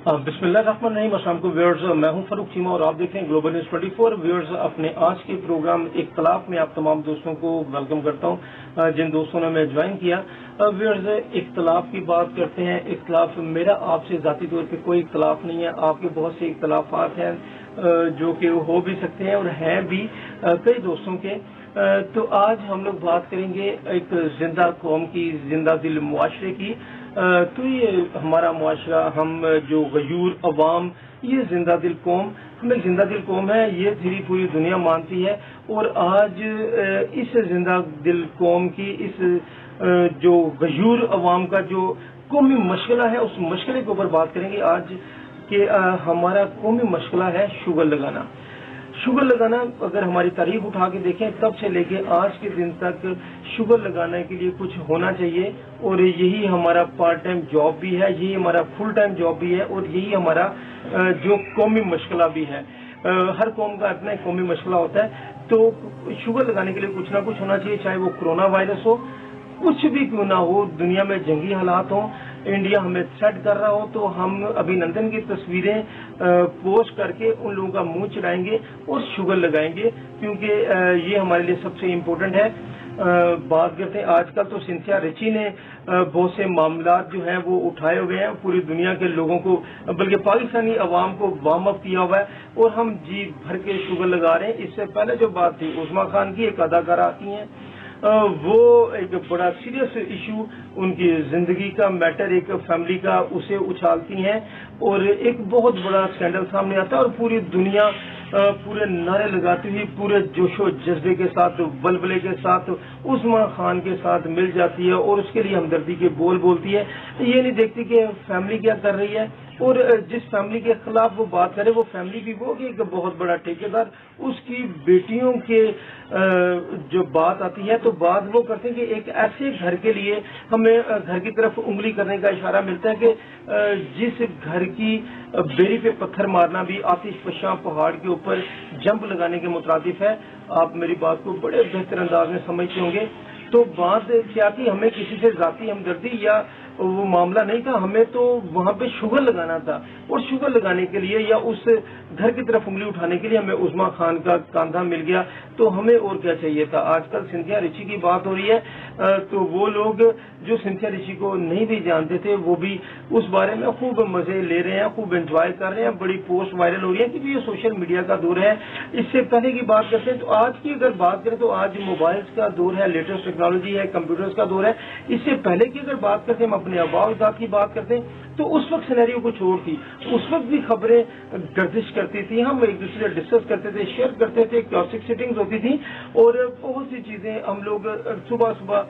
بسم اللہ الرحمن الرحیم۔ السلام علیکم ویورز، میں ہوں فاروق چیمہ اور آپ دیکھ رہے ہیں گلوبل نیوز 24۔ ویورز، اپنے آج کے پروگرام اختلاف میں آپ تمام دوستوں کو ویلکم کرتا ہوں جن دوستوں نے ہمیں جوائن کیا۔ ویورز، اختلاف کی بات کرتے ہیں۔ اختلاف میرا آپ سے ذاتی طور پہ کوئی اختلاف نہیں ہے، آپ کے بہت سے اختلافات ہیں جو کہ ہو بھی سکتے ہیں اور ہیں بھی کئی دوستوں کے۔ تو آج ہم لوگ بات کریں گے ایک زندہ قوم کی، زندہ دل معاشرے کی۔ تو یہ ہمارا معاشرہ، ہم جو غیور عوام، یہ زندہ دل قوم، ہم ایک زندہ دل قوم ہے، یہ دھیری پوری دنیا مانتی ہے۔ اور آج اس زندہ دل قوم کی، اس جو غیور عوام کا جو قومی مشغلہ ہے، اس مشغلے کے اوپر بات کریں گے آج کہ ہمارا قومی مشغلہ ہے شوگر لگانا۔ شوگر لگانا، اگر ہماری تاریخ اٹھا کے دیکھیں تب سے لے کے آج کے دن تک شوگر لگانے کے لیے کچھ ہونا چاہیے، اور یہی ہمارا پارٹ ٹائم جاب بھی ہے، یہی ہمارا فل ٹائم جاب بھی ہے، اور یہی ہمارا جو قومی مشغلہ بھی ہے۔ ہر قوم کا اپنا ایک قومی مشغلہ ہوتا ہے، تو شوگر لگانے کے لیے کچھ نہ کچھ ہونا چاہیے، چاہے وہ کرونا وائرس ہو، کچھ بھی کیوں نہ ہو، دنیا میں جنگی حالات ہوں، انڈیا ہمیں تھریٹ کر رہا ہو، تو ہم ابھی نندن کی تصویریں پوسٹ کر کے ان لوگوں کا منہ چڑھائیں گے اور شوگر لگائیں گے، کیونکہ یہ ہمارے لیے سب سے امپورٹنٹ ہے۔ بات کرتے ہیں، آج کل تو سنتھیا ریچی نے بہت سے معاملات جو ہیں وہ اٹھائے ہوئے ہیں، پوری دنیا کے لوگوں کو بلکہ پاکستانی عوام کو وارم اپ کیا ہوا ہے، اور ہم جی بھر کے شوگر لگا رہے ہیں۔ اس سے پہلے جو بات تھی، عظمیٰ خان کی، ایک اداکارہ آتی ہیں، وہ ایک بڑا سیریس ایشو، ان کی زندگی کا میٹر، ایک فیملی کا، اسے اچھالتی ہیں اور ایک بہت بڑا اسکینڈل سامنے آتا ہے، اور پوری دنیا پورے نعرے لگاتی ہوئی، پورے جوش و جذبے کے ساتھ، ولولے کے ساتھ عظمیٰ خان کے ساتھ مل جاتی ہے اور اس کے لیے ہمدردی کے بول بولتی ہے۔ یہ نہیں دیکھتی کہ فیملی کیا کر رہی ہے، اور جس فیملی کے خلاف وہ بات کرے وہ فیملی بھی وہ کہ ایک بہت بڑا ٹھیکیدار، اس کی بیٹیوں کے جو بات آتی ہے تو بات وہ کرتے ہیں کہ ایک ایسے گھر کے لیے ہمیں گھر کی طرف انگلی کرنے کا اشارہ ملتا ہے کہ جس گھر کی بیری پہ پتھر مارنا بھی آتش فشاں پہاڑ کے اوپر جمپ لگانے کے مترادف ہے۔ آپ میری بات کو بڑے بہتر انداز میں سمجھتے ہوں گے۔ تو بات کیا تھی، ہمیں کسی سے ذاتی ہمدردی یا وہ معاملہ نہیں تھا، ہمیں تو وہاں پہ شوگر لگانا تھا، اور شوگر لگانے کے لیے یا اس گھر کی طرف انگلی اٹھانے کے لیے ہمیں عظمیٰ خان کا کاندھا مل گیا، تو ہمیں اور کیا چاہیے تھا۔ آج کل سنتھیا ریچی کی بات ہو رہی ہے، تو وہ لوگ جو سنتھیا ریچی کو نہیں بھی جانتے تھے وہ بھی اس بارے میں خوب مزے لے رہے ہیں، خوب انجوائے کر رہے ہیں، بڑی پوسٹ وائرل ہو رہی ہے، کیونکہ یہ سوشل میڈیا کا دور ہے۔ اس سے پہلے کی بات کرتے ہیں تو آج کی اگر بات کریں تو آج موبائلز کا دور ہے، لیٹسٹ ٹیکنالوجی ہے، کمپیوٹرز کا دور ہے۔ اس سے پہلے کی اگر بات کرتے ہیں، ہم اپنے آباء و اجداد کی بات کرتے ہیں تو اس وقت سینیریو کچھ اور تھی، اس وقت بھی خبریں گردش کرتی تھیں، ہم ایک دوسرے سے ڈسکس کرتے تھے، شیئر کرتے تھے، کلاسک سیٹنگز ہوتی تھیں، اور بہت سی چیزیں ہم لوگ صبح صبح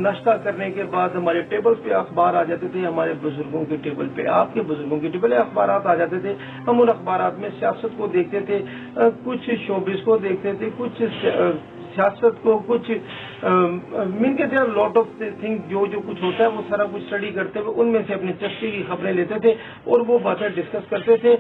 ناشتہ کرنے کے بعد ہمارے ٹیبل پہ اخبار آ جاتے تھے، ہمارے بزرگوں کے ٹیبل پہ، آپ کے بزرگوں کے ٹیبل پہ اخبارات آ جاتے تھے، ہم ان اخبارات میں سیاست کو دیکھتے تھے، کچھ شوبز کو دیکھتے تھے، کچھ سیاست کو، کچھ مین کے دیر لاٹ آف تھنگ، جو کچھ ہوتا ہے وہ سارا کچھ اسٹڈی کرتے ہوئے ان میں سے اپنی چسپی کی خبریں لیتے تھے اور وہ باتیں ڈسکس کرتے تھے۔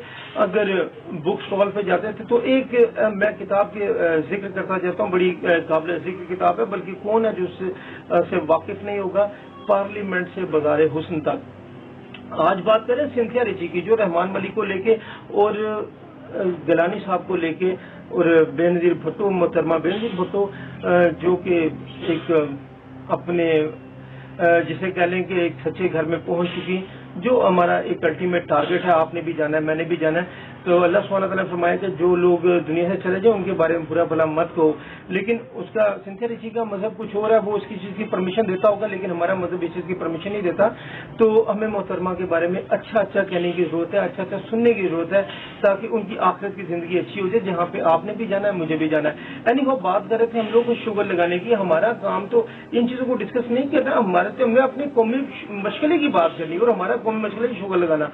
اگر بک اسٹال پہ جاتے تھے تو ایک میں کتاب کے ذکر کرتا جاتا ہوں، بڑی قابل ذکر کتاب ہے، بلکہ کون ہے جو اس سے واقف نہیں ہوگا، پارلیمنٹ سے بازار حسن تک۔ آج بات کریں سنتھیا ریچی کی، جو رحمان ملک کو لے کے اور گیلانی صاحب کو لے کے اور بے نظیر بھٹو، محترمہ بے نظیر بھٹو، جو کہ ایک اپنے جسے کہہ لیں کہ ایک سچے گھر میں پہنچ چکی، جو ہمارا ایک الٹیمیٹ ٹارگیٹ ہے، آپ نے بھی جانا ہے، میں نے بھی جانا ہے۔ تو اللہ سبحانہ تعالیٰ نے فرمایا کہ جو لوگ دنیا سے چلے جائیں ان کے بارے میں برا بھلا مت کہو، لیکن اس کا سنتھیا ریچی کا مذہب کچھ اور ہے، وہ اس کی چیز کی پرمیشن دیتا ہوگا، لیکن ہمارا مذہب اس چیز کی پرمیشن نہیں دیتا۔ تو ہمیں محترمہ کے بارے میں اچھا اچھا کہنے کی ضرورت ہے، اچھا اچھا سننے کی ضرورت ہے، تاکہ ان کی آخرت کی زندگی اچھی ہو جائے، جہاں پہ آپ نے بھی جانا ہے، مجھے بھی جانا ہے۔ یعنی وہ بات کر رہے تھے ہم لوگ کو شوگر لگانے کی، ہمارا کام تو ان چیزوں کو ڈسکس نہیں کرنا، ہمیں اپنی قومی مشغلے کی بات کرنی، اور ہمارا قومی مشغلہ شوگر لگانا۔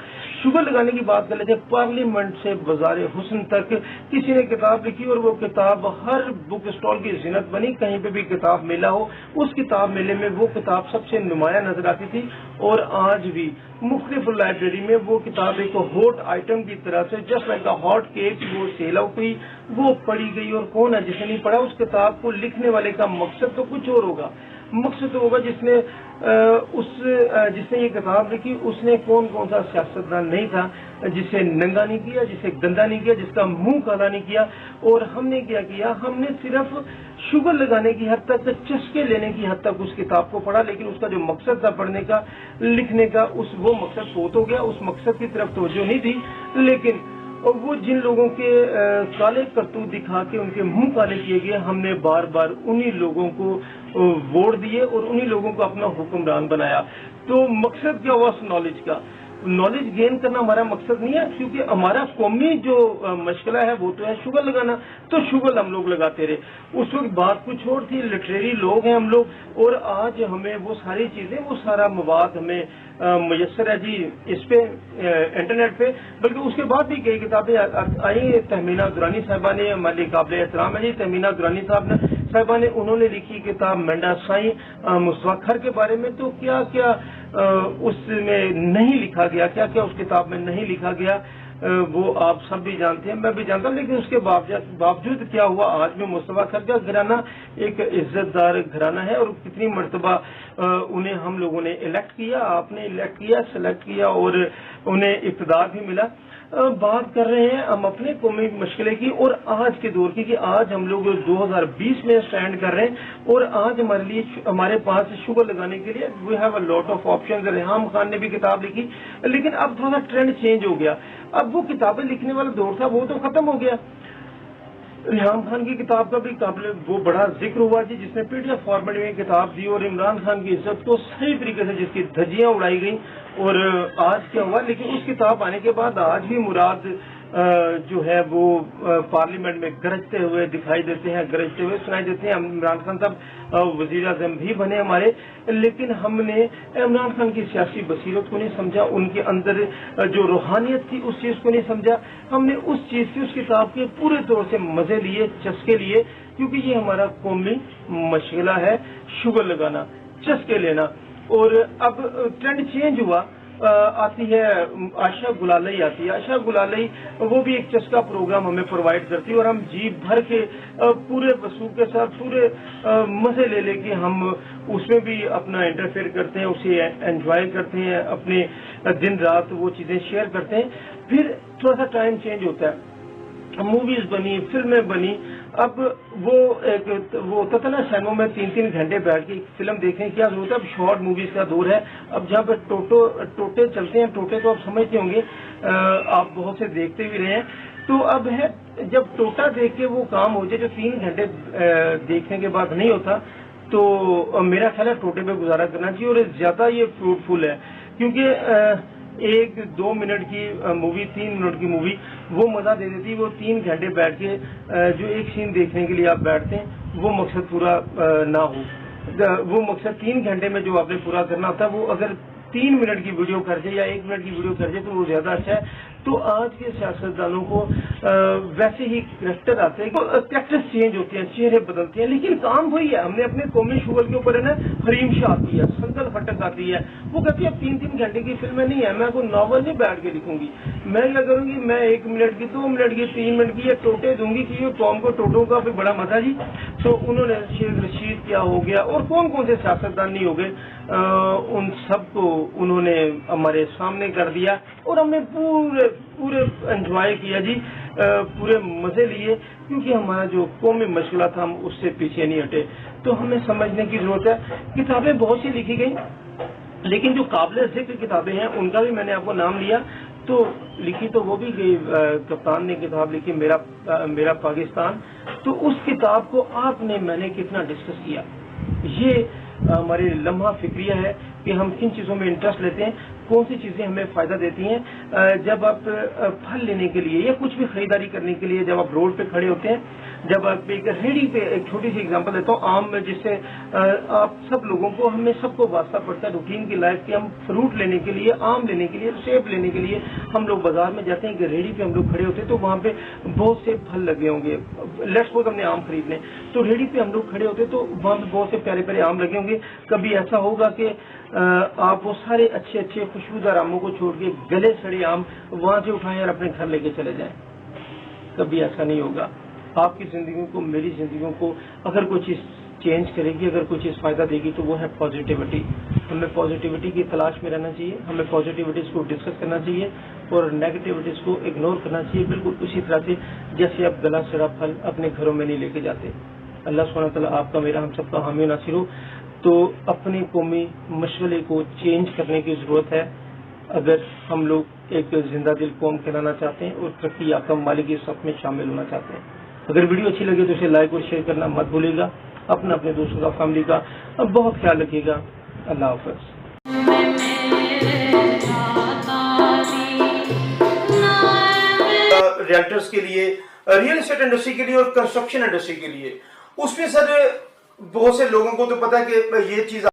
شوگر لگانے کی بات کر لیتے ہیں، پارلیمنٹ سے بازار حسن تک کسی نے کتاب لکھی اور وہ کتاب ہر بک اسٹال کی زینت بنی، کہیں پہ بھی کتاب میلہ ہو اس کتاب میلے میں وہ کتاب سب سے نمایاں نظر آتی تھی، اور آج بھی مختلف لائبریری میں وہ کتاب ایک ہاٹ آئٹم کی طرح سے just like a hot cake وہ سیل آؤٹ ہوئی، وہ پڑھی گئی، اور کون ہے جسے نہیں پڑھا؟ اس کتاب کو لکھنے والے کا مقصد تو کچھ اور ہوگا، مقصد تو ہوگا جسنے یہ کتاب لکھی اس نے کون کون سا سیاستدان نہیں تھا جسے ننگا نہیں کیا، جسے گندا نہیں کیا، جس کا منہ کالا نہیں کیا. اور ہم نے کیا کیا، ہم نے صرف شوگر لگانے کی حد تک، چسکے لینے کی حد تک اس کتاب کو پڑھا، لیکن اس کا جو مقصد تھا پڑھنے کا، لکھنے کا، وہ مقصد فوت ہو گیا. اس مقصد کی طرف توجہ نہیں تھی. لیکن وہ جن لوگوں کے کالے کرتوت دکھا کے ان کے منہ کالے کیے گئے، ہم نے بار بار انہی لوگوں کو ووٹ دیے اور انہی لوگوں کو اپنا حکمران بنایا. تو مقصد کیا ہوا اس نالج کا؟ نالج گین کرنا ہمارا مقصد نہیں ہے، کیونکہ ہمارا قومی جو مشغلہ ہے وہ تو ہے شوگر لگانا. تو شوگر ہم لوگ لگاتے رہے. اس وقت بات کچھ اور تھی، لٹریری لوگ ہیں ہم لوگ، اور آج ہمیں وہ ساری چیزیں، وہ سارا مواد ہمیں میسر ہے جی اس پہ انٹرنیٹ پہ. بلکہ اس کے بعد بھی کئی کتابیں آئی. تہمینہ درانی صاحبہ نے، ہمارے قابل احترام ہے جی تہمینہ درانی صاحبہ نے، انہوں نے لکھی کتاب مینڈا سائیں مصطفیٰ کھر کے بارے میں. تو کیا کیا اس میں نہیں لکھا گیا، کیا کیا اس کتاب میں نہیں لکھا گیا، وہ آپ سب بھی جانتے ہیں، میں بھی جانتا ہوں. لیکن اس کے باوجود کیا ہوا، آج میں مصطفیٰ کھر کا گھرانہ ایک عزت دار گھرانہ ہے، اور کتنی مرتبہ انہیں ہم لوگوں نے الیکٹ کیا، آپ نے الیکٹ کیا، سلیکٹ کیا، اور انہیں اقتدار بھی ملا. بات کر رہے ہیں ہم اپنے قومی مشغلے کی اور آج کے دور کی، کہ آج ہم لوگ 2020 میں اسٹینڈ کر رہے ہیں، اور آج ہمارے پاس شوگر لگانے کے لیے we have a lot of options. Reham Khan نے بھی کتاب لکھی، لیکن اب تھوڑا سا ٹرینڈ چینج ہو گیا. اب وہ کتابیں لکھنے والا دور تھا وہ تو ختم ہو گیا. ریحام خان کی کتاب کا بھی قابل وہ بڑا ذکر ہوا جی، جس نے پی ڈی ایف فارمیٹ میں کتاب دی اور عمران خان کی عزت کو صحیح طریقے سے جس کی دھجیاں اڑائی گئیں. اور آج کیا ہوا، لیکن اس کتاب آنے کے بعد آج بھی مراد جو ہے وہ پارلیمنٹ میں گرجتے ہوئے دکھائی دیتے ہیں، گرجتے ہوئے سنائی دیتے ہیں. عمران خان صاحب وزیر اعظم بھی بنے ہمارے، لیکن ہم نے عمران خان کی سیاسی بصیرت کو نہیں سمجھا، ان کے اندر جو روحانیت تھی اس چیز کو نہیں سمجھا. ہم نے اس چیز کی، اس کتاب کے پورے طور سے مزے لیے، چسکے لیے، کیونکہ یہ ہمارا قومی مشغلہ ہے، شوگر لگانا، چسکے لینا. اور اب ٹرینڈ چینج ہوا، آتی ہے عائشہ گلالئی آتی ہے. عائشہ گلالئی وہ بھی ایک چسکا پروگرام ہمیں پرووائڈ کرتی ہے، اور ہم جی بھر کے پورے وسوخ کے ساتھ پورے مزے لے کے ہم اس میں بھی اپنا انٹرفیئر کرتے ہیں، اسے انجوائے کرتے ہیں، اپنے دن رات وہ چیزیں شیئر کرتے ہیں. پھر تھوڑا سا ٹائم چینج ہوتا ہے، موویز بنی، فلمیں بنی. اب وہ تتلا سینما میں 3 گھنٹے بیٹھ کے فلم دیکھنے کی کیا ضرورت ہے؟ اب شارٹ موویز کا دور ہے. اب جہاں پہ ٹوٹے چلتے ہیں، ٹوٹے تو آپ سمجھتے ہوں گے، آپ بہت سے دیکھتے بھی رہے ہیں. تو اب ہے جب ٹوٹا دیکھ کے وہ کام ہو جائے جو 3 گھنٹے دیکھنے کے بعد نہیں ہوتا، تو میرا خیال ہے ٹوٹے پہ گزارا کرنا چاہیے. اور زیادہ یہ فروٹفل ہے، کیونکہ 1-2 منٹ کی مووی، 3 منٹ کی مووی وہ مزہ دے دیتی. وہ 3 گھنٹے بیٹھ کے جو ایک سین دیکھنے کے لیے آپ بیٹھتے ہیں، وہ مقصد پورا نہ ہو. وہ مقصد 3 گھنٹے میں جو آپ نے پورا کرنا ہوتا ہے، وہ اگر 3 منٹ کی ویڈیو کر جائے یا 1 منٹ کی ویڈیو کر جائے تو وہ زیادہ اچھا ہے. تو آج کے سیاستدانوں کو ویسے ہی کریکٹر آتے ہیں، کریکٹر چینج ہوتے ہیں، چہرے بدلتے ہیں، لیکن کام وہی ہے. ہم نے اپنے قومی شوگر کے اوپر ہے نا، حریم شاہ آتی ہے، سنگل پھٹک آتی ہے، وہ کہتی ہے اب 3 گھنٹے کی فلمیں نہیں ہے، میں کوئی ناول نہیں بیٹھ کے لکھوں گی، میں کیا کروں گی، میں 1 منٹ کی، 2 منٹ کی، 3 منٹ کی یہ ٹوٹے دوں گی کہ یہ قوم کو ٹوٹوں کا بھی بڑا مزہ جی. تو انہوں نے شیخ رشید کیا ہو گیا اور کون کون سے سیاستدان نہیں ہو گئے، ان سب کو انہوں نے ہمارے سامنے کر دیا، اور ہم نے پورے انجوائے کیا جی، پورے مزے لیے، کیونکہ ہمارا جو قومی مشغلہ تھا ہم اس سے پیچھے نہیں ہٹے. تو ہمیں سمجھنے کی ضرورت ہے. کتابیں بہت سی لکھی گئی، لیکن جو قابل ذکر کتابیں ہیں ان کا بھی میں نے آپ کو نام لیا. تو لکھی تو وہ بھی گئی، کپتان نے کتاب لکھی میرا پاکستان. تو اس کتاب کو آپ نے میں نے کتنا ڈسکس کیا. یہ ہماری لمحہ فکریہ ہے کہ ہم کن چیزوں میں انٹرسٹ لیتے ہیں، کون سی چیزیں ہمیں فائدہ دیتی ہیں. جب آپ پھل لینے کے لیے یا کچھ بھی خریداری کرنے کے لیے جب آپ روڈ پہ کھڑے ہوتے ہیں، جب آپ ایک ریڑھی پہ، ایک چھوٹی سی اگزامپل دیتا ہوں عام میں، جس سے آپ سب لوگوں کو، ہمیں سب کو واسطہ پڑتا ہے روٹین کی لائف کے. ہم فروٹ لینے کے لیے، آم لینے کے لیے، سیب لینے کے لیے ہم لوگ بازار میں جاتے ہیں کہ ریڑھی پہ ہم لوگ کھڑے ہوتے ہیں، تو وہاں پہ بہت سے پھل لگے ہوں گے. لیٹس سپوز ہم نے آم خریدنے، تو ریڑھی پہ ہم لوگ کھڑے ہوتے ہیں تو وہاں پہ بہت سے پیارے پیارے آم لگے ہوں گے. کبھی ایسا ہوگا کہ آپ وہ سارے اچھے اچھے خوشبودار آموں کو چھوڑ کے گلے سڑے آم وہاں سے اٹھائیں اور اپنے گھر لے کے چلے جائیں. کبھی ایسا نہیں ہوگا. آپ کی زندگیوں کو، میری زندگیوں کو اگر کوئی چیز چینج کرے گی, اگر کوئی چیز فائدہ دے گی تو وہ ہے پازیٹیوٹی. ہمیں پازیٹیوٹی کی تلاش میں رہنا چاہیے, ہمیں پازیٹیوٹیز کو ڈسکس کرنا چاہیے اور نیگیٹیوٹیز کو اگنور کرنا چاہیے, بالکل اسی طرح سے جیسے آپ گلا سڑا پھل اپنے گھروں میں نہیں لے کے جاتے. اللہ سبحانہ تعالیٰ آپ کا میرا ہم سب کا حامی و ناصر ہو. تو اپنے قومی مشغلے کو چینج کرنے کی ضرورت ہے اگر ہم لوگ ایک زندہ دل قوم کہلانا چاہتے ہیں اور ترقی یافتہ ممالک کی صف میں شامل ہونا چاہتے ہیں. اگر ویڈیو اچھی لگے تو اسے لائک اور شیئر کرنا مت بھولیے گا. اپنے دوستوں کا, فیملی کا بہت خیال رکھیے گا. اللہ حافظ. ریئلٹرز کے لیے, ریئل اسٹیٹ انڈسٹری کے لیے اور کنسٹرکشن انڈسٹری کے لیے, اس میں سر بہت سے لوگوں کو تو پتا ہے کہ یہ چیز